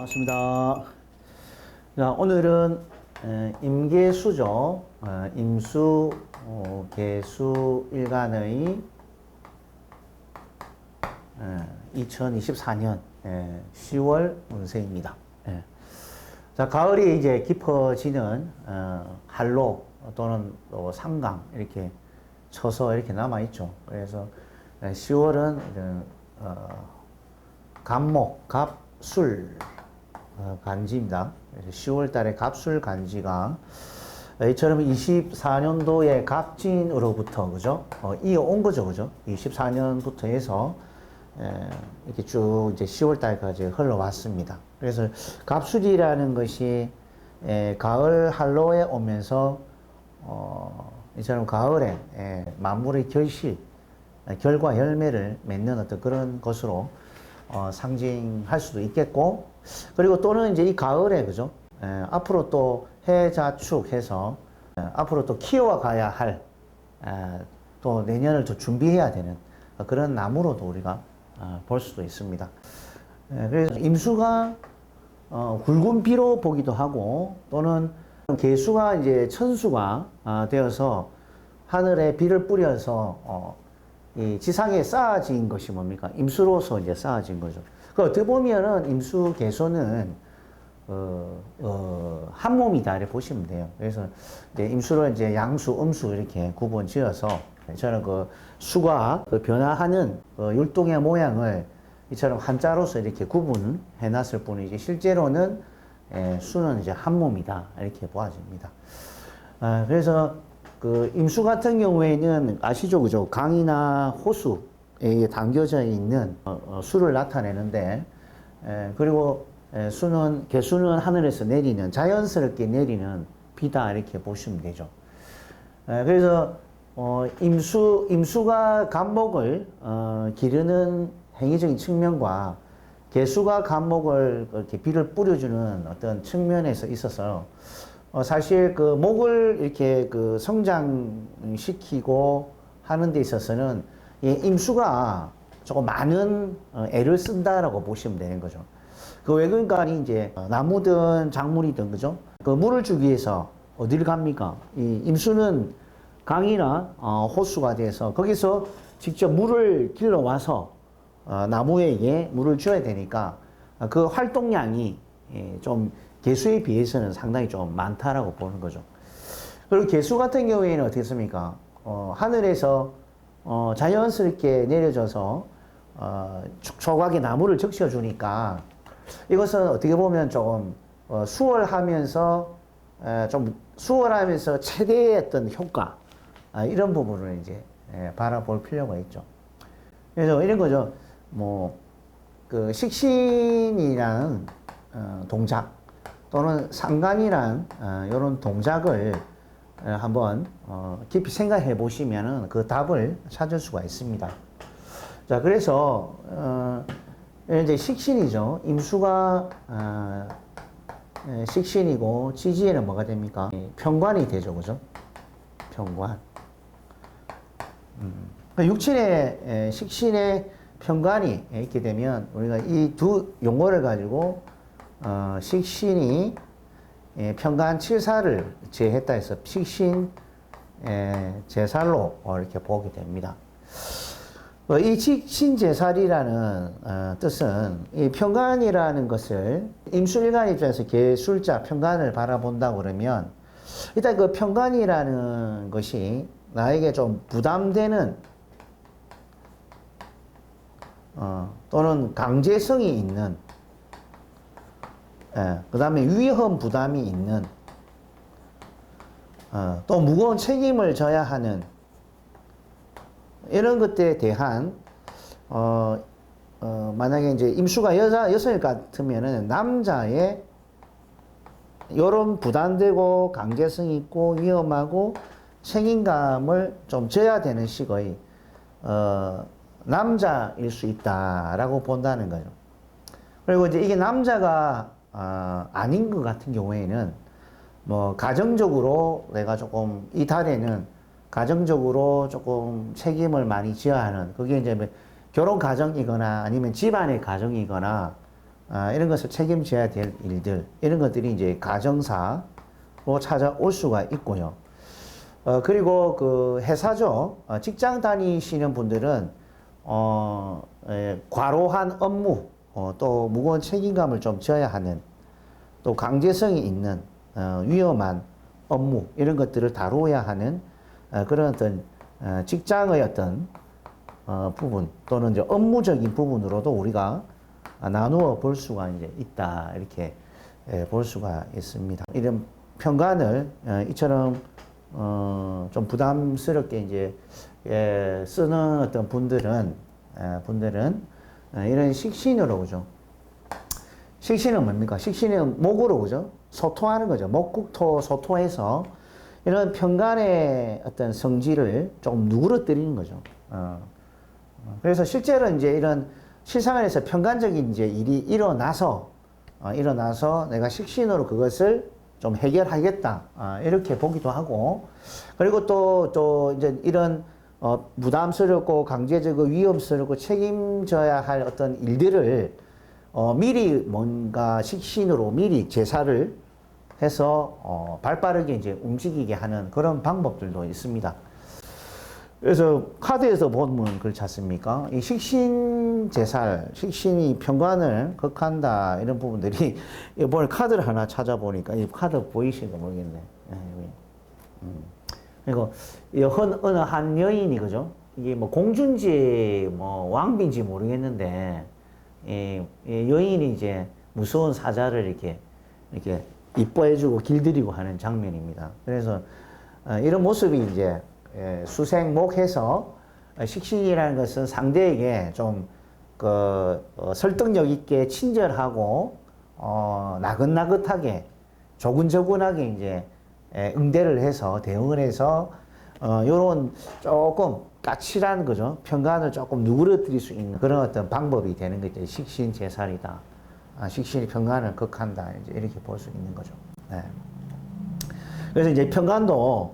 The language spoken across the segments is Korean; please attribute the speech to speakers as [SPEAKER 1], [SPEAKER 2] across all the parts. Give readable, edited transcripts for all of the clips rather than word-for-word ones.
[SPEAKER 1] 반갑습니다. 자, 오늘은 임계수죠. 임수, 계수 일간의 2024년 10월 운세입니다. 자, 가을이 이제 깊어지는 한로 또는 또 상강 이렇게 쳐서 이렇게 남아있죠. 그래서 10월은 갑목, 갑술 간지입니다. 10월 달에 갑술 간지가 이처럼 24년도에 갑진으로부터 그죠? 이어온 거죠, 그죠? 24년부터 해서 이렇게 쭉 이제 10월 달까지 흘러왔습니다. 그래서 갑술이라는 것이 가을 한로에 오면서 이처럼 가을에 만물의 결실, 결과 열매를 맺는 어떤 그런 것으로 상징할 수도 있겠고, 그리고 또는 이제 이 가을에 그죠? 앞으로 또 해자축해서 앞으로 또 키워가야 할 또 내년을 또 준비해야 되는 그런 나무로도 우리가 볼 수도 있습니다. 그래서 임수가 굵은 비로 보기도 하고, 또는 계수가 이제 천수가 되어서 하늘에 비를 뿌려서 이 지상에 쌓아진 것이 뭡니까? 임수로서 이제 쌓아진 거죠. 그 어떻게 보면은 임수 계수는 한 몸이다 이렇게 보시면 돼요. 그래서 이제 임수를 이제 양수, 음수 이렇게 구분 지어서 저는 그 수가 그 변화하는 율동의 모양을 이처럼 한자로서 이렇게 구분해 놨을 뿐이지, 실제로는 수는 이제 한 몸이다 이렇게 보아집니다. 그래서 그 임수 같은 경우에는 아시죠, 그죠? 강이나 호수에 담겨져 있는 수를 나타내는데, 그리고 수는, 개수는 하늘에서 내리는, 자연스럽게 내리는 비다 이렇게 보시면 되죠. 그래서 임수가 갑목을 기르는 행위적인 측면과 개수가 갑목을 이렇게 비를 뿌려주는 어떤 측면에서 있어서 사실 그 목을 이렇게 그 성장시키고 하는 데 있어서는 이 임수가 조금 많은 애를 쓴다라고 보시면 되는 거죠. 그 왜 그러니까 이제 나무든 작물이든 그죠? 그 물을 주기 위해서 어디를 갑니까? 이 임수는 강이나 호수가 돼서 거기서 직접 물을 길러 와서 나무에게 물을 줘야 되니까 그 활동량이 좀 개수에 비해서는 상당히 좀 많다라고 보는 거죠. 그리고 개수 같은 경우에는 어떻게 습니까? 하늘에서 자연스럽게 내려져서 촉촉하게 나무를 적셔주니까, 이것은 어떻게 보면 조금 수월하면서 좀 수월하면서 최대의 어떤 효과, 이런 부분을 이제 바라볼 필요가 있죠. 그래서 이런 거죠. 뭐 그 식신이라는 동작, 또는 상간이란 이런 동작을 한번 깊이 생각해 보시면은 그 답을 찾을 수가 있습니다. 자, 그래서 이제 식신이죠. 임수가 식신이고 지지에는 뭐가 됩니까? 편관이 되죠, 그죠? 편관. 육친의 식신의 편관이 있게 되면 우리가 이 두 용어를 가지고 식신이 편관 칠사를 제했다 해서 식신 제살로 이렇게 보게 됩니다. 이 식신 제살이라는 뜻은, 이 편관이라는 것을 임술일간 입장에서 계술자 편관을 바라본다고 그러면, 일단 그 편관이라는 것이 나에게 좀 부담되는 또는 강제성이 있는, 그 다음에 위험 부담이 있는, 또 무거운 책임을 져야 하는 이런 것들에 대한 만약에 이제 임수가 여성일 같으면은 남자의 이런 부담되고 강제성이 있고 위험하고 책임감을 좀 져야 되는 식의 남자일 수 있다라고 본다는 거죠. 그리고 이제 이게 남자가 아닌 것 같은 경우에는 뭐 가정적으로 내가 조금 이 달에는 가정적으로 조금 책임을 많이 져야 하는, 그게 이제 뭐 결혼 가정이거나 아니면 집안의 가정이거나 이런 것을 책임져야 될 일들, 이런 것들이 이제 가정사로 찾아올 수가 있고요. 그리고 그 회사죠. 직장 다니시는 분들은, 과로한 업무, 또 무거운 책임감을 좀 져야 하는, 또 강제성이 있는, 위험한 업무, 이런 것들을 다루어야 하는, 그런 어떤, 직장의 어떤, 부분, 또는 이제 업무적인 부분으로도 우리가 나누어 볼 수가 이제 있다. 이렇게 볼 수가 있습니다. 이런 평간을, 이처럼, 좀 부담스럽게 이제, 쓰는 어떤 분들은, 이런 식신으로, 그죠? 식신은 뭡니까? 식신은 목으로, 그죠? 소토하는 거죠. 목국토 소토해서 이런 평간의 어떤 성질을 조금 누그러뜨리는 거죠. 그래서 실제로 이제 이런 실생활에서 평간적인 이제 일이 일어나서 내가 식신으로 그것을 좀 해결하겠다. 이렇게 보기도 하고, 그리고 또 이제 이런 부담스럽고 강제적이고 위험스럽고 책임져야 할 어떤 일들을 미리 뭔가 식신으로 미리 제사를 해서 발빠르게 이제 움직이게 하는 그런 방법들도 있습니다. 그래서 카드에서 보면 그렇지 않습니까? 이 식신 제살, 식신이 평관을 극한다 이런 부분들이 이번에 카드를 하나 찾아보니까 이 카드 보이시는가 모르겠네. 그리고 어느 한 여인이 그죠? 이게 뭐 공주인지 뭐 왕비인지 모르겠는데 이 여인이 이제 무서운 사자를 이렇게 이뻐해주고 길들이고 하는 장면입니다. 그래서 이런 모습이 이제 수생목해서 식신이라는 것은 상대에게 좀 설득력 있게 친절하고 나긋나긋하게 조근조근하게 이제 응대를 해서 대응을 해서 요런 조금 까칠한 거죠. 평간을 조금 누그러뜨릴 수 있는 그런 어떤 방법이 되는 거죠. 식신 제살이다. 식신이 평간을 극한다. 이제 이렇게 볼 수 있는 거죠. 네. 그래서 이제 평간도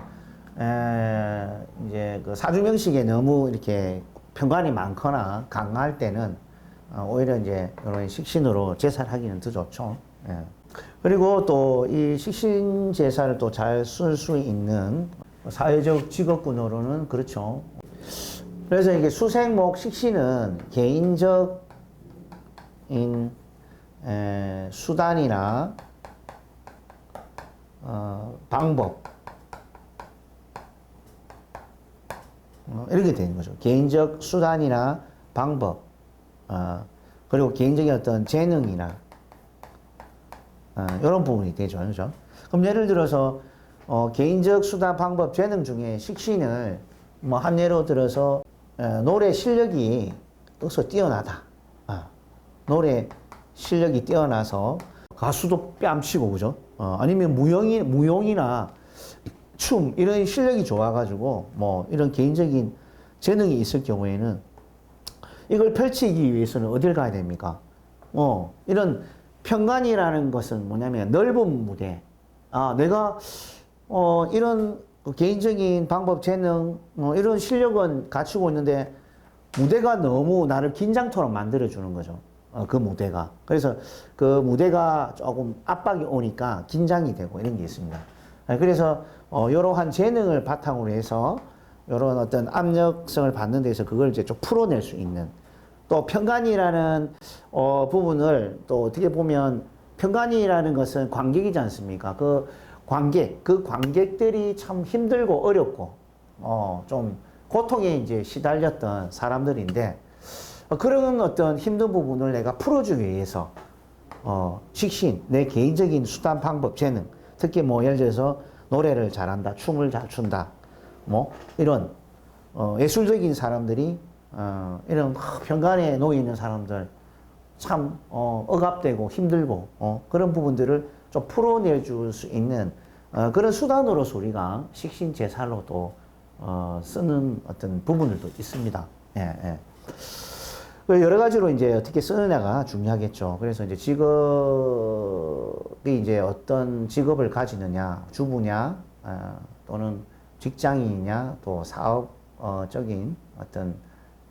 [SPEAKER 1] 이제 그 사주명식에 너무 이렇게 평간이 많거나 강할 때는 오히려 이제 이런 식신으로 제살하기는 더 좋죠. 예. 그리고 또 이 식신 제사를 또 잘 쓸 수 있는 사회적 직업군으로는 그렇죠. 그래서 이게 수생목 식신은 개인적인 수단이나 방법 이렇게 되는 거죠. 개인적 수단이나 방법 그리고 개인적인 어떤 재능이나 이런 부분이 되죠. 그렇죠? 그럼 예를 들어서 개인적 수단, 방법, 재능 중에 식신을 뭐 한 예로 들어서 노래 실력이 어서 뛰어나다. 노래 실력이 뛰어나서 가수도 뺨치고 그죠? 아니면 무용이나 춤 이런 실력이 좋아가지고 뭐 이런 개인적인 재능이 있을 경우에는 이걸 펼치기 위해서는 어딜 가야 됩니까? 이런 평간이라는 것은 뭐냐면 넓은 무대. 내가 이런 개인적인 방법, 재능, 이런 실력은 갖추고 있는데 무대가 너무 나를 긴장토록 만들어주는 거죠. 그 무대가. 그래서 그 무대가 조금 압박이 오니까 긴장이 되고 이런 게 있습니다. 그래서 이러한 재능을 바탕으로 해서 이런 어떤 압력성을 받는 데서 그걸 이제 좀 풀어낼 수 있는 또 평간이라는 부분을 또 어떻게 보면 평간이라는 것은 관객이지 않습니까? 그 관객들이 참 힘들고 어렵고 좀 고통에 이제 시달렸던 사람들인데 그런 어떤 힘든 부분을 내가 풀어주기 위해서 식신, 내 개인적인 수단, 방법, 재능 특히 뭐 예를 들어서 노래를 잘한다, 춤을 잘 춘다 뭐 이런 예술적인 사람들이 이런 평간에 놓여 있는 사람들 참 억압되고 힘들고 그런 부분들을 좀 풀어내 줄 수 있는 그런 수단으로서 우리가 식신제살로도 쓰는 어떤 부분들도 있습니다. 예. 여러 가지로 이제 어떻게 쓰느냐가 중요하겠죠. 그래서 이제 직업이 이제 어떤 직업을 가지느냐, 주부냐, 또는 직장인이냐, 또 사업적인 어떤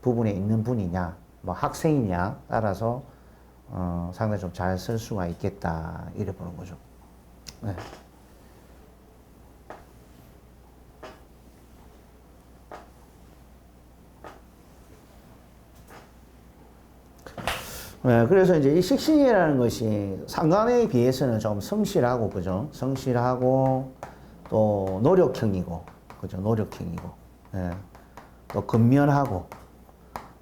[SPEAKER 1] 부분에 있는 분이냐, 뭐 학생이냐 따라서 상당히 좀 잘 쓸 수가 있겠다 이래 보는 거죠. 네. 네, 그래서 이제 이 식신이라는 것이 상관에 비해서는 좀 성실하고, 그죠? 성실하고, 또 노력형이고, 그죠? 노력형이고, 예. 또 근면하고,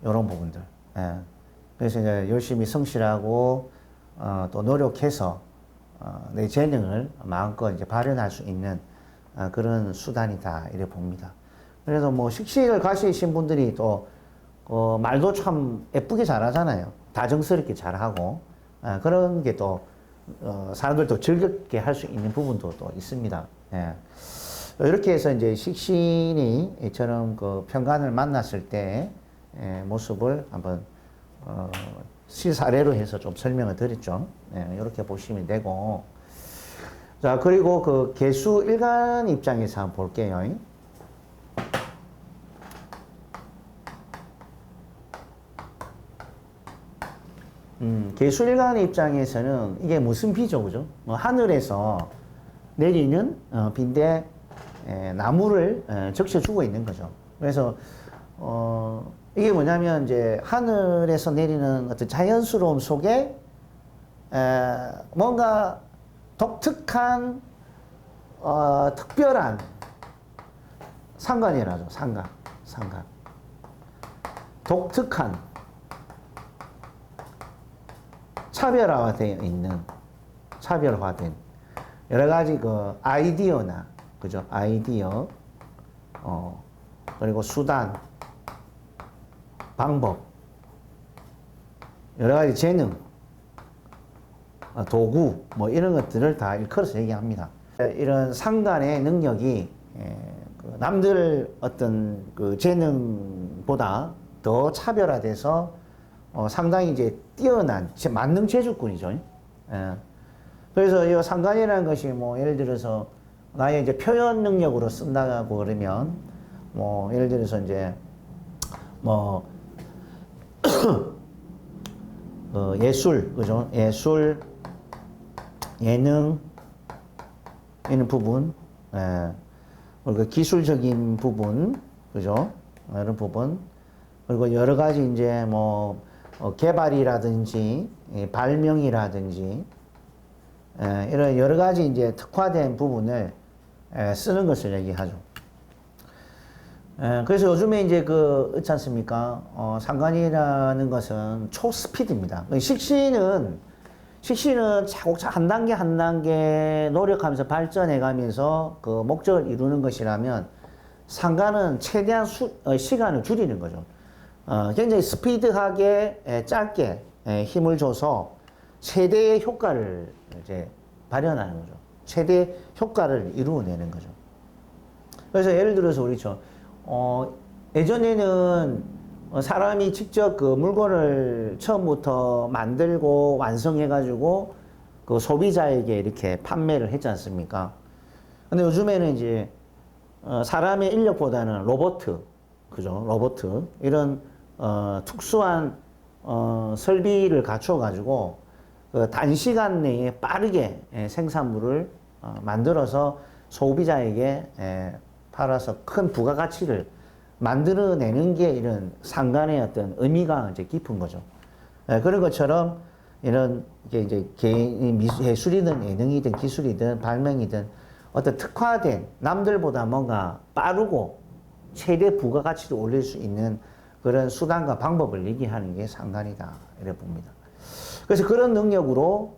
[SPEAKER 1] 이런 부분들. 예. 그래서 이제 열심히 성실하고, 또 노력해서, 내 재능을 마음껏 이제 발현할 수 있는 그런 수단이다, 이래 봅니다. 그래서 뭐 식신을 가지신 분들이 또, 말도 참 예쁘게 잘하잖아요. 다정스럽게 잘하고, 그런 게 또, 사람들도 즐겁게 할 수 있는 부분도 또 있습니다. 예. 이렇게 해서 이제 식신이 이처럼 그 편관을 만났을 때 모습을 한번, 실사례로 해서 좀 설명을 드렸죠. 예, 이렇게 보시면 되고. 자, 그리고 그 개수 일간 입장에서 한번 볼게요. 개수일간의 입장에서는 이게 무슨 비죠, 그죠? 하늘에서 내리는 비인데 나무를 적셔주고 있는 거죠. 그래서 이게 뭐냐면 이제 하늘에서 내리는 어떤 자연스러움 속에 뭔가 독특한 특별한 상관이라죠. 상관. 독특한 차별화된 여러 가지 그 아이디어나, 그죠? 아이디어, 그리고 수단, 방법, 여러 가지 재능, 도구, 뭐 이런 것들을 다 일컬어서 얘기합니다. 이런 상관의 능력이 그 남들 어떤 그 재능보다 더 차별화돼서 상당히 이제 뛰어난 만능 재주꾼이죠. 예. 그래서 이 상관이라는 것이 뭐 예를 들어서 나의 이제 표현 능력으로 쓴다고 그러면 뭐 예를 들어서 이제 뭐 예술, 그죠? 예술, 예능 이런 부분, 예. 그리고 기술적인 부분, 그죠? 이런 부분, 그리고 여러 가지 이제 뭐 개발이라든지 발명이라든지 이런 여러 가지 이제 특화된 부분을 쓰는 것을 얘기하죠. 그래서 요즘에 이제 그렇지 않습니까? 상관이라는 것은 초스피드입니다. 식신은 차곡차곡 한 단계 한 단계 노력하면서 발전해가면서 그 목적을 이루는 것이라면 상관은 최대한 시간을 줄이는 거죠. 굉장히 스피드하게 짧게 힘을 줘서 최대의 효과를 이제 발현하는 거죠. 최대 효과를 이루어내는 거죠. 그래서 예를 들어서 우리죠. 예전에는 사람이 직접 그 물건을 처음부터 만들고 완성해가지고 그 소비자에게 이렇게 판매를 했지 않습니까? 근데 요즘에는 이제 사람의 인력보다는 로봇, 그죠? 로봇 이런 특수한 설비를 갖춰 가지고 그 단시간 내에 빠르게 생산물을 만들어서 소비자에게 팔아서 큰 부가가치를 만들어내는 게 이런 상관의 어떤 의미가 이제 깊은 거죠. 그런 것처럼 이런 게 이제 예술이든 예능이든 기술이든 발명이든 어떤 특화된 남들보다 뭔가 빠르고 최대 부가가치를 올릴 수 있는 그런 수단과 방법을 얘기하는 게 상관이다 이래 봅니다. 그래서 그런 능력으로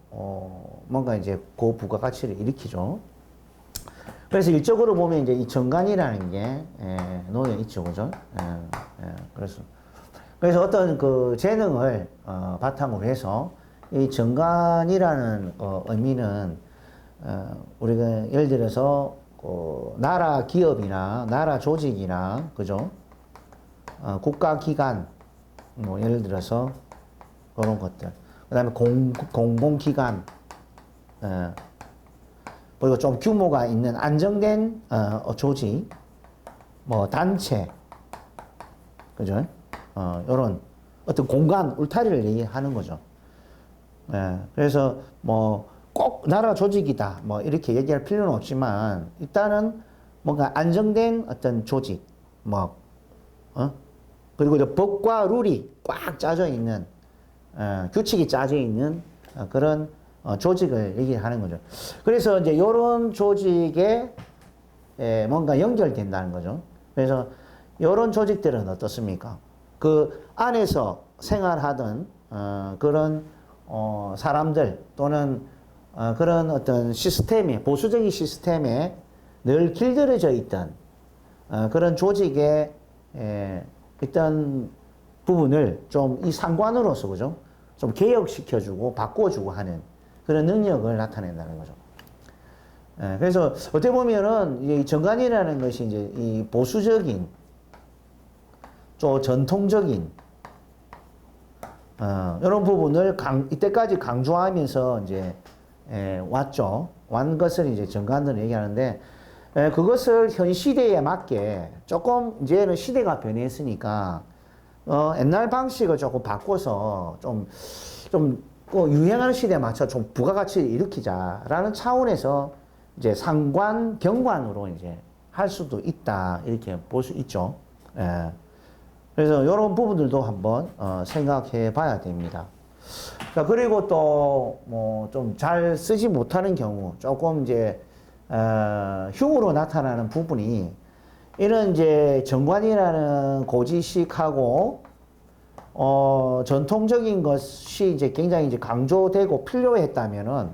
[SPEAKER 1] 뭔가 이제 고부가가치를 일으키죠. 그래서 일적으로 보면 이제 이 정관이라는 게 놓여 있죠, 그죠? 그래서 어떤 그 재능을 바탕으로 해서 이 정관이라는 의미는 우리가 예를 들어서 나라 기업이나 나라 조직이나, 그죠? 국가기관, 뭐 예를 들어서 그런 것들. 그 다음에 공공기관, 그리고 좀 규모가 있는 안정된 조직, 뭐 단체, 그죠? 요런 어떤 공간, 울타리를 얘기하는 거죠. 그래서 뭐 꼭 나라 조직이다 뭐 이렇게 얘기할 필요는 없지만 일단은 뭔가 안정된 어떤 조직 뭐 그리고 이제 법과 룰이 꽉 짜져 있는 규칙이 짜져 있는 그런 조직을 얘기하는 거죠. 그래서 이제 이런 조직에 뭔가 연결된다는 거죠. 그래서 이런 조직들은 어떻습니까? 그 안에서 생활하던 그런 사람들 또는 그런 어떤 시스템에 보수적인 시스템에 늘 길들여져 있던 그런 조직의 어떤 부분을 좀 이 상관으로서 그죠? 좀 개혁시켜주고 바꿔주고 하는 그런 능력을 나타낸다는 거죠. 그래서 어떻게 보면은 이 정관이라는 것이 이제 이 보수적인 좀 전통적인 이런 부분을 이때까지 강조하면서 이제 왔죠. 완 것을 이제 정관으로 얘기하는데 그것을 현 시대에 맞게 조금 이제는 시대가 변했으니까 옛날 방식을 조금 바꿔서 좀 유행하는 시대에 맞춰 좀 부가가치를 일으키자라는 차원에서 이제 상관, 경관으로 이제 할 수도 있다 이렇게 볼 수 있죠. 그래서 이런 부분들도 한번 생각해 봐야 됩니다. 자, 그리고 또 뭐 좀 잘 쓰지 못하는 경우 조금 이제 흉으로 나타나는 부분이 이런 이제 정관이라는 고지식하고 전통적인 것이 이제 굉장히 이제 강조되고 필요했다면은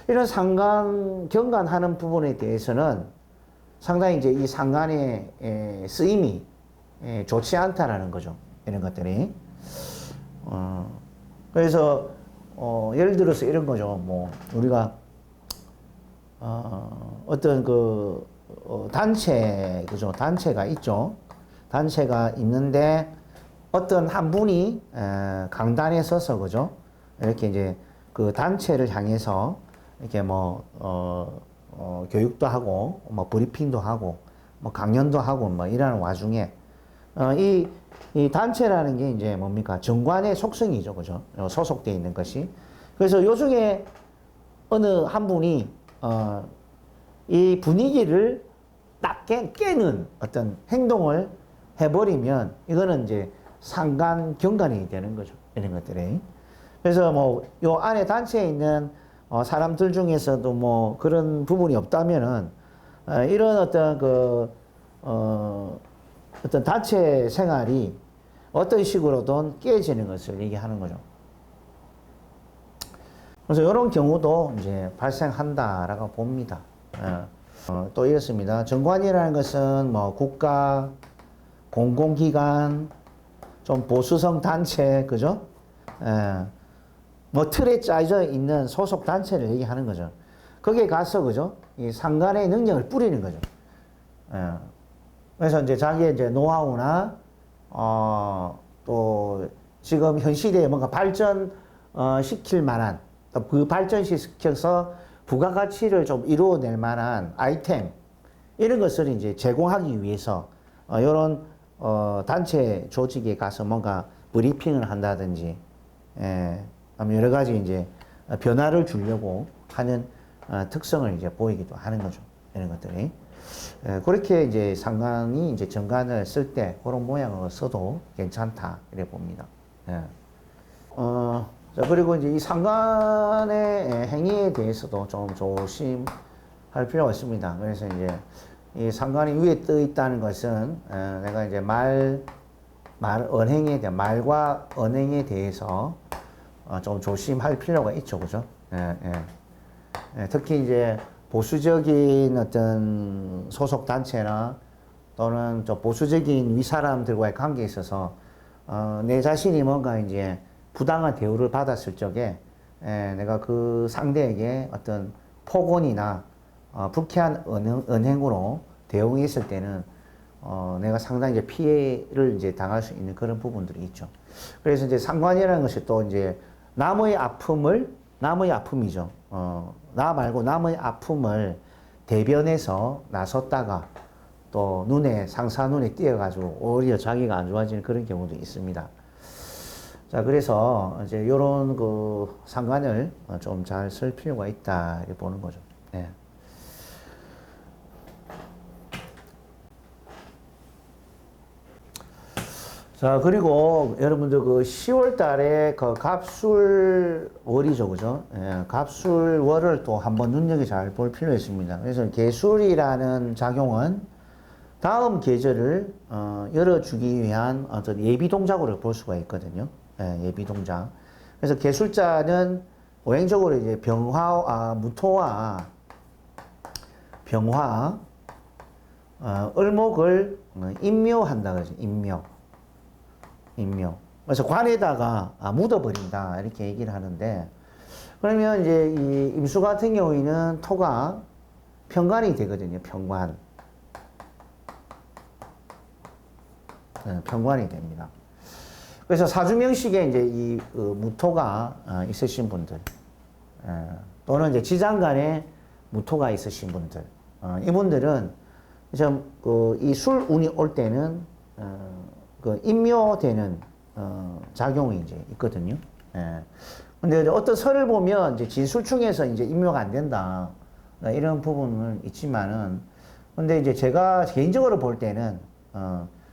[SPEAKER 1] 이런 상관 경관하는 부분에 대해서는 상당히 이제 이 상관의 쓰임이 좋지 않다라는 거죠. 이런 것들이. 그래서 예를 들어서 이런 거죠. 뭐 우리가 어떤 그 단체 그죠? 단체가 있죠. 단체가 있는데 어떤 한 분이 강단에 서서 그죠? 이렇게 이제 그 단체를 향해서 이렇게 뭐 교육도 하고 뭐 브리핑도 하고 뭐 강연도 하고 뭐 이러는 와중에 이 단체라는 게 이제 뭡니까? 정관의 속성이죠. 그죠? 소속되어 있는 것이. 그래서 요 중에 어느 한 분이, 이 분위기를 딱 깨는 어떤 행동을 해버리면 이거는 이제 상관, 경관이 되는 거죠. 이런 것들이. 그래서 뭐 요 안에 단체에 있는 사람들 중에서도 뭐 그런 부분이 없다면은, 이런 어떤 어떤 단체 생활이 어떤 식으로든 깨지는 것을 얘기하는 거죠. 그래서 이런 경우도 이제 발생한다라고 봅니다. 또 이렇습니다. 정관이라는 것은 뭐 국가, 공공기관, 좀 보수성 단체, 그죠? 뭐 틀에 짜져 있는 소속 단체를 얘기하는 거죠. 거기에 가서, 그죠? 이 상관의 능력을 뿌리는 거죠. 그래서 이제 자기의 이제 노하우나, 또 지금 현 시대에 뭔가 시킬 만한, 그 발전시켜서 부가가치를 좀 이루어낼 만한 아이템, 이런 것을 이제 제공하기 위해서, 이런, 단체 조직에 가서 뭔가 브리핑을 한다든지, 여러 가지 이제 변화를 주려고 하는 특성을 이제 보이기도 하는 거죠. 이런 것들이. 그렇게 이제 상관이 이제 정관을 쓸 때 그런 모양으로 써도 괜찮다. 이래 봅니다. 자, 그리고 이제 이 상관의 행위에 대해서도 좀 조심할 필요가 있습니다. 그래서 이제 이 상관이 위에 떠 있다는 것은 내가 이제 언행에 대한 말과 언행에 대해서 좀 조심할 필요가 있죠, 그죠? 특히 이제 보수적인 어떤 소속 단체나 또는 저 보수적인 윗사람들과의 관계에 있어서 내 자신이 뭔가 이제 부당한 대우를 받았을 적에 내가 그 상대에게 어떤 폭언이나 불쾌한 언행으로 대응했을 때는 내가 상당히 이제 피해를 이제 당할 수 있는 그런 부분들이 있죠. 그래서 이제 상관이라는 것이 또 이제 남의 아픔이죠. 나 말고 남의 아픔을 대변해서 나섰다가 또 상사 눈에 띄어가지고 오히려 자기가 안 좋아지는 그런 경우도 있습니다. 자, 그래서 이제 요런 그 상관을 좀 잘 쓸 필요가 있다, 이렇게 보는 거죠. 네. 자, 그리고 여러분들 그 10월 달에 그 갑술월이죠, 그죠? 예, 갑술월을 또 한번 눈여겨 잘 볼 필요가 있습니다. 그래서 개술이라는 작용은 다음 계절을 열어주기 위한 어떤 예비 동작으로 볼 수가 있거든요. 예, 예비 동작. 그래서 개술자는 오행적으로 이제 무토와 병화, 을목을 임묘한다 그러죠. 임묘. 그래서 관에다가 묻어버린다 이렇게 얘기를 하는데, 그러면 이제 이 임수 같은 경우에는 토가 편관이 되거든요. 편관. 네, 편관이 됩니다. 그래서 사주명식에 이제 이 무토가 있으신 분들, 또는 이제 지장간에 무토가 있으신 분들, 이분들은 이 술운이 올 때는 그 임묘되는 작용이 이제 있거든요. 예. 근데 어떤 설을 보면 이제 진술충에서 이제 임묘가 안 된다, 이런 부분은 있지만은, 근데 이제 제가 개인적으로 볼 때는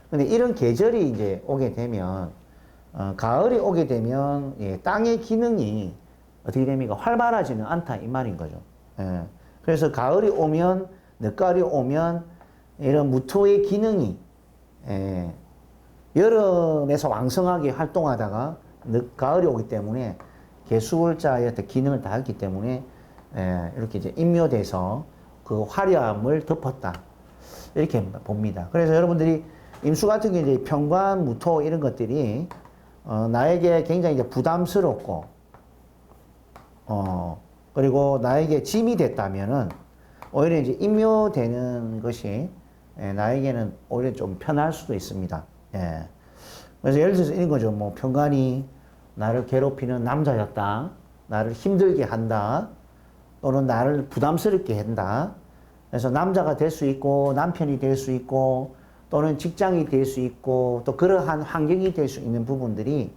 [SPEAKER 1] 근데 이런 계절이 이제 오게 되면 가을이 오게 되면 예, 땅의 기능이 어떻게 됩니까? 활발하지는 않다 이 말인 거죠. 예. 그래서 가을이 오면, 늦가을이 오면 이런 무토의 기능이 예, 여름에서 왕성하게 활동하다가 가을이 오기 때문에 개수월자의 기능을 다 했기 때문에 이렇게 이제 임묘돼서 그 화려함을 덮었다, 이렇게 봅니다. 그래서 여러분들이 임수 같은 게 이제 편관, 무토 이런 것들이 나에게 굉장히 이제 부담스럽고 그리고 나에게 짐이 됐다면은 오히려 이제 임묘되는 것이 나에게는 오히려 좀 편할 수도 있습니다. 예. 그래서 예를 들어서 이런 거죠. 뭐, 편관이 나를 괴롭히는 남자였다, 나를 힘들게 한다, 또는 나를 부담스럽게 한다. 그래서 남자가 될 수 있고, 남편이 될 수 있고, 또는 직장이 될 수 있고, 또 그러한 환경이 될 수 있는 부분들이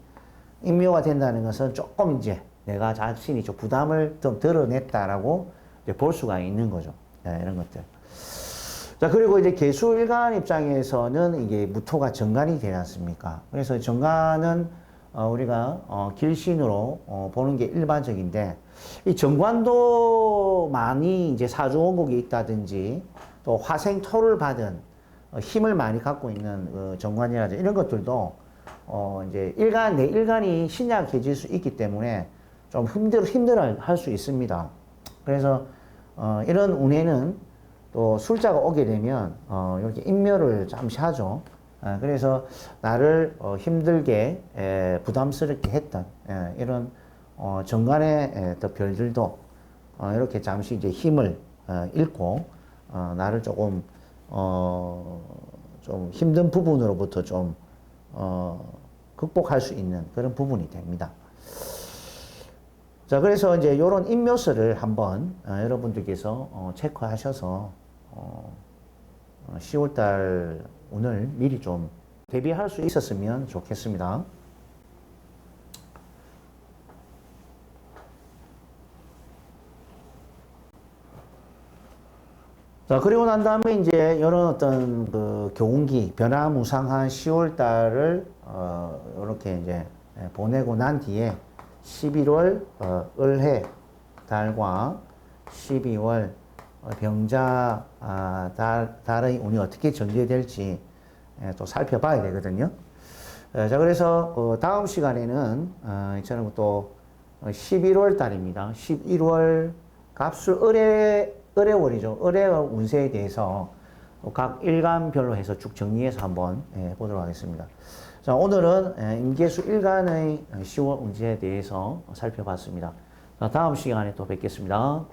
[SPEAKER 1] 임묘가 된다는 것은 조금 이제 내가 자신이 좀 부담을 좀 덜어냈다라고 이제 볼 수가 있는 거죠. 예, 이런 것들. 자, 그리고 이제 개수일간 입장에서는 이게 무토가 정관이 되지 않습니까? 그래서 정관은 우리가 길신으로 보는 게 일반적인데, 이 정관도 많이 이제 사주원국이 있다든지 또 화생토를 받은 힘을 많이 갖고 있는 정관이라든지 이런 것들도 이제 내 일간이 신약해질 수 있기 때문에 좀 힘들어 할 수 있습니다. 그래서 이런 운에는 또 술자가 오게 되면 이렇게 임묘를 잠시 하죠. 그래서 나를 힘들게 부담스럽게 했던 이런 정관의 또 별들도 이렇게 잠시 이제 힘을 잃고 나를 조금 좀 힘든 부분으로부터 좀 극복할 수 있는 그런 부분이 됩니다. 자, 그래서 이제 이런 임묘서를 한번 여러분들께서 체크하셔서 10월달 운을 미리 좀 대비할 수 있었으면 좋겠습니다. 자, 그리고 난 다음에 이제 이런 어떤 그 교운기, 변화무상한 10월달을 이렇게 이제 보내고 난 뒤에 11월 을해 달과 12월 병자 달의 운이 어떻게 전개될지 또 살펴봐야 되거든요. 자, 그래서 다음 시간에는 저는 또 11월 달입니다. 11월 갑술 을해월이죠. 을해월 운세에 대해서 각 일간별로 해서 쭉 정리해서 한번 보도록 하겠습니다. 자, 오늘은 임계수 일간의 10월 운세에 대해서 살펴봤습니다. 자, 다음 시간에 또 뵙겠습니다.